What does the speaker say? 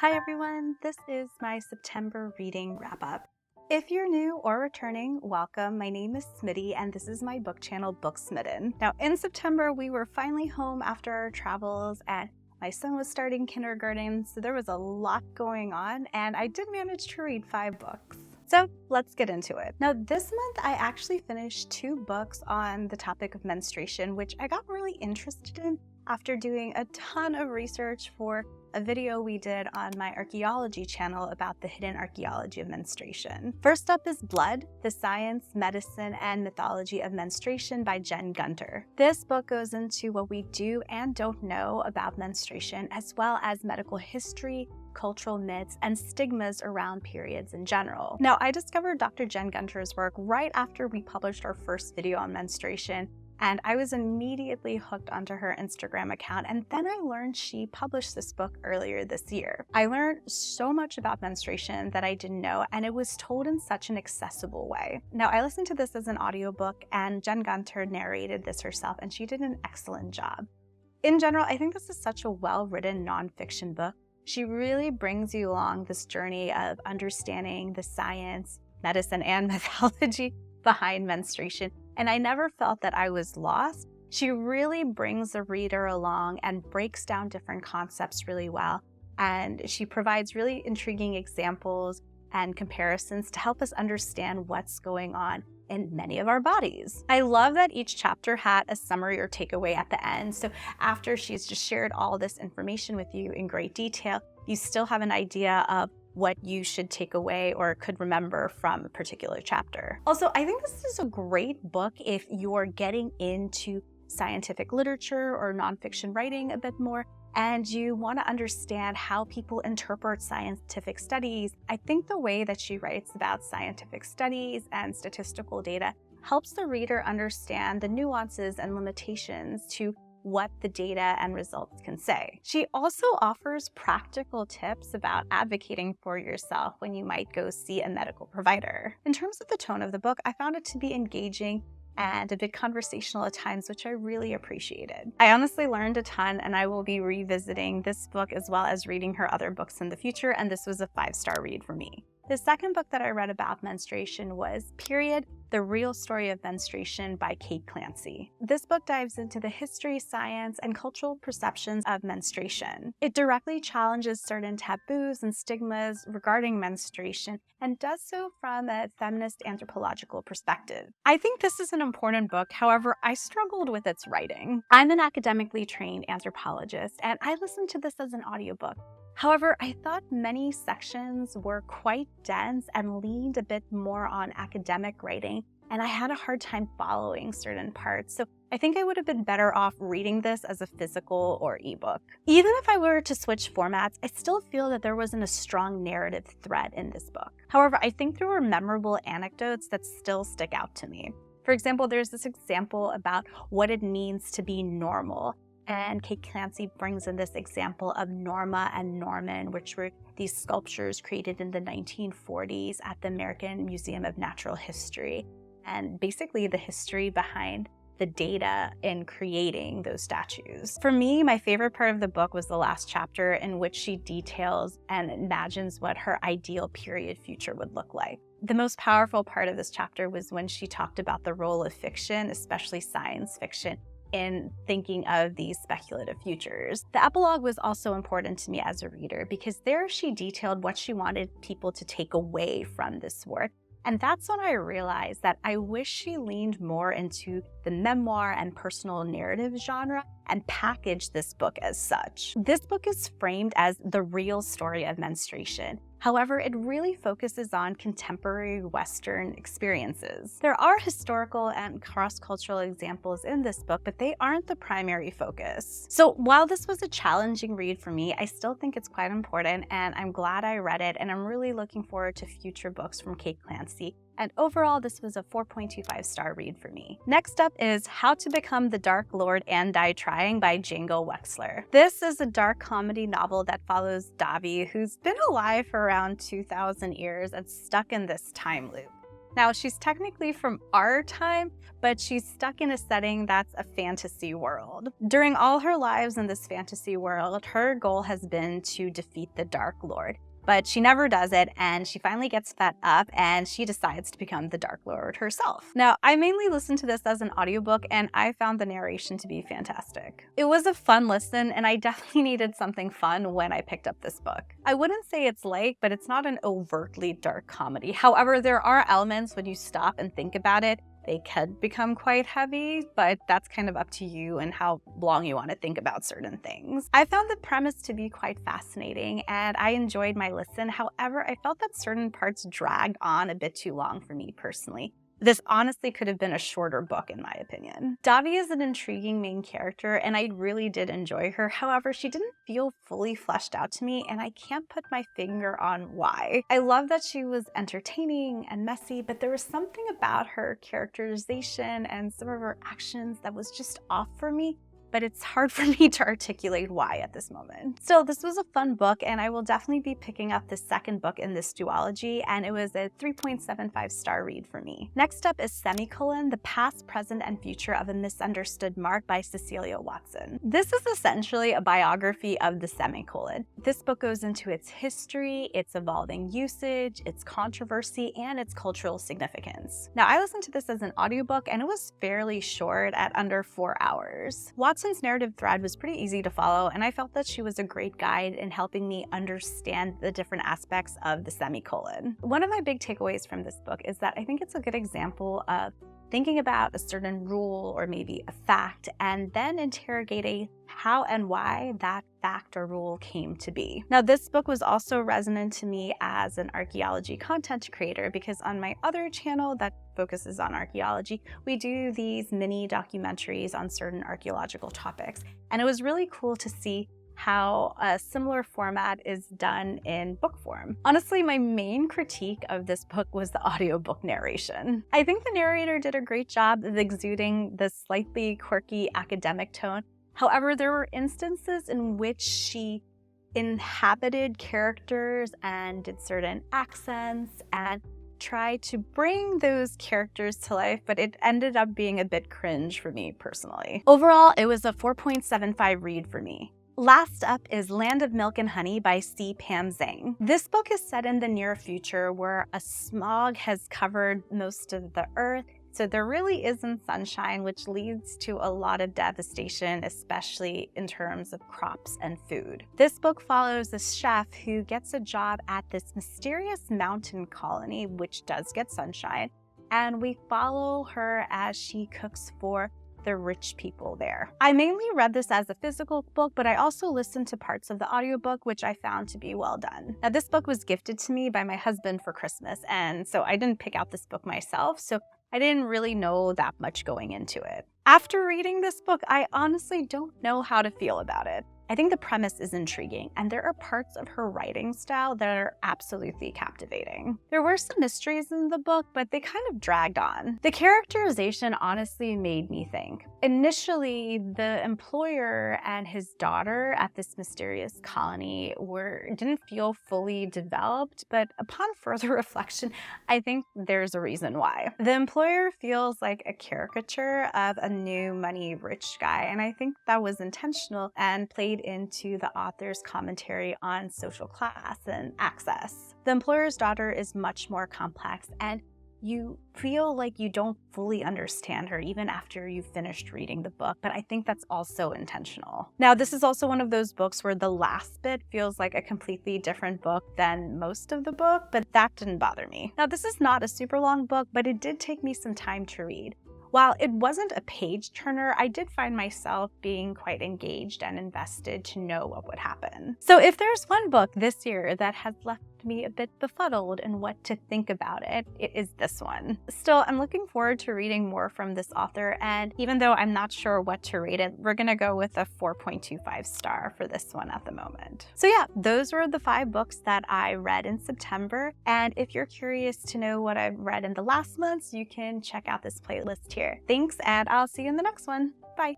Hi everyone, this is my September reading wrap-up. If you're new or returning, welcome. My name is Smitty and this is my book channel, Booksmitten. Now in September, we were finally home after our travels and my son was starting kindergarten, so there was a lot going on and I did manage to read 5 books. So let's get into it. Now this month I actually finished 2 books on the topic of menstruation, which I got really interested in after doing a ton of research for a video we did on my archaeology channel about the hidden archaeology of menstruation. First up is Blood, the Science, Medicine, and Mythology of Menstruation by Jen Gunter. This book goes into what we do and don't know about menstruation, as well as medical history, cultural myths, and stigmas around periods in general. Now, I discovered Dr. Jen Gunter's work right after we published our first video on menstruation, and I was immediately hooked onto her Instagram account, and then I learned she published this book earlier this year. I learned so much about menstruation that I didn't know, and it was told in such an accessible way. Now, I listened to this as an audiobook, and Jen Gunter narrated this herself, and she did an excellent job. In general, I think this is such a well-written nonfiction book. She really brings you along this journey of understanding the science, medicine, and mythology behind menstruation, and I never felt that I was lost. She really brings the reader along and breaks down different concepts really well, and she provides really intriguing examples and comparisons to help us understand what's going on in many of our bodies. I love that each chapter had a summary or takeaway at the end, so after she's just shared all this information with you in great detail, you still have an idea of what you should take away or could remember from a particular chapter. Also, I think this is a great book if you're getting into scientific literature or nonfiction writing a bit more and you want to understand how people interpret scientific studies. I think the way that she writes about scientific studies and statistical data helps the reader understand the nuances and limitations to what the data and results can say. She also offers practical tips about advocating for yourself when you might go see a medical provider. In terms of the tone of the book, I found it to be engaging and a bit conversational at times, which I really appreciated. I honestly learned a ton, and I will be revisiting this book as well as reading her other books in the future, and this was a 5-star read for me. The second book that I read about menstruation was Period, The Real Story of Menstruation by Kate Clancy. This book dives into the history, science, and cultural perceptions of menstruation. It directly challenges certain taboos and stigmas regarding menstruation and does so from a feminist anthropological perspective. I think this is an important book, however, I struggled with its writing. I'm an academically trained anthropologist, and I listened to this as an audiobook. However, I thought many sections were quite dense and leaned a bit more on academic writing, and I had a hard time following certain parts. So I think I would have been better off reading this as a physical or ebook. Even if I were to switch formats, I still feel that there wasn't a strong narrative thread in this book. However, I think there were memorable anecdotes that still stick out to me. For example, there's this example about what it means to be normal. And Kate Clancy brings in this example of Norma and Norman, which were these sculptures created in the 1940s at the American Museum of Natural History, and basically the history behind the data in creating those statues. For me, my favorite part of the book was the last chapter, in which she details and imagines what her ideal period future would look like. The most powerful part of this chapter was when she talked about the role of fiction, especially science fiction, in thinking of these speculative futures. The epilogue was also important to me as a reader because there she detailed what she wanted people to take away from this work. And that's when I realized that I wish she leaned more into the memoir and personal narrative genre and packaged this book as such. This book is framed as the real story of menstruation. However, it really focuses on contemporary Western experiences. There are historical and cross-cultural examples in this book, but they aren't the primary focus. So while this was a challenging read for me, I still think it's quite important, and I'm glad I read it, and I'm really looking forward to future books from Kate Clancy. And overall, this was a 4.25-star read for me. Next up is How to Become the Dark Lord and Die Trying by Django Wexler. This is a dark comedy novel that follows Davi, who's been alive for around 2,000 years and stuck in this time loop. Now, she's technically from our time, but she's stuck in a setting that's a fantasy world. During all her lives in this fantasy world, her goal has been to defeat the Dark Lord. But she never does it, and she finally gets fed up and she decides to become the Dark Lord herself. Now, I mainly listened to this as an audiobook and I found the narration to be fantastic. It was a fun listen and I definitely needed something fun when I picked up this book. I wouldn't say it's light, but it's not an overtly dark comedy. However, there are elements when you stop and think about it, they could become quite heavy, but that's kind of up to you and how long you want to think about certain things. I found the premise to be quite fascinating and I enjoyed my listen. However, I felt that certain parts dragged on a bit too long for me personally. This honestly could have been a shorter book in my opinion. Davi is an intriguing main character and I really did enjoy her. However, she didn't feel fully fleshed out to me and I can't put my finger on why. I love that she was entertaining and messy, but there was something about her characterization and some of her actions that was just off for me. But it's hard for me to articulate why at this moment. Still, this was a fun book and I will definitely be picking up the second book in this duology, and it was a 3.75 star read for me. Next up is Semicolon, The Past, Present, and Future of a Misunderstood Mark by Cecilia Watson. This is essentially a biography of the Semicolon. This book goes into its history, its evolving usage, its controversy, and its cultural significance. Now, I listened to this as an audiobook and it was fairly short at under 4 hours. Watson's narrative thread was pretty easy to follow, and I felt that she was a great guide in helping me understand the different aspects of the Semicolon. One of my big takeaways from this book is that I think it's a good example of thinking about a certain rule or maybe a fact and then interrogating how and why that fact or rule came to be. Now, this book was also resonant to me as an archaeology content creator because on my other channel that focuses on archaeology, we do these mini documentaries on certain archaeological topics. And it was really cool to see how a similar format is done in book form. Honestly, my main critique of this book was the audiobook narration. I think the narrator did a great job of exuding the slightly quirky academic tone. However, there were instances in which she inhabited characters and did certain accents and tried to bring those characters to life, but it ended up being a bit cringe for me personally. Overall, it was a 4.75 read for me. Last up is Land of Milk and Honey by C. Pam Zhang. This book is set in the near future where a smog has covered most of the earth, so there really isn't sunshine, which leads to a lot of devastation, especially in terms of crops and food. This book follows a chef who gets a job at this mysterious mountain colony, which does get sunshine, and we follow her as she cooks for the rich people there. I mainly read this as a physical book, but I also listened to parts of the audiobook, which I found to be well done. Now, this book was gifted to me by my husband for Christmas, and so I didn't pick out this book myself, so I didn't really know that much going into it. After reading this book, I honestly don't know how to feel about it. I think the premise is intriguing, and there are parts of her writing style that are absolutely captivating. There were some mysteries in the book, but they kind of dragged on. The characterization honestly made me think. Initially, the employer and his daughter at this mysterious colony didn't feel fully developed, but upon further reflection, I think there's a reason why. The employer feels like a caricature of a new money-rich guy, and I think that was intentional and played into the author's commentary on social class and access. The employer's daughter is much more complex, and you feel like you don't fully understand her even after you've finished reading the book, but I think that's also intentional. Now, this is also one of those books where the last bit feels like a completely different book than most of the book, but that didn't bother me. Now, this is not a super long book, but it did take me some time to read. While it wasn't a page turner, I did find myself being quite engaged and invested to know what would happen. So if there's one book this year that has left me a bit befuddled in what to think about it, it is this one. Still, I'm looking forward to reading more from this author, and even though I'm not sure what to rate it, we're gonna go with a 4.25 star for this one at the moment. So yeah, those were the 5 books that I read in September, and if you're curious to know what I've read in the last months, you can check out this playlist here. Thanks, and I'll see you in the next one. Bye.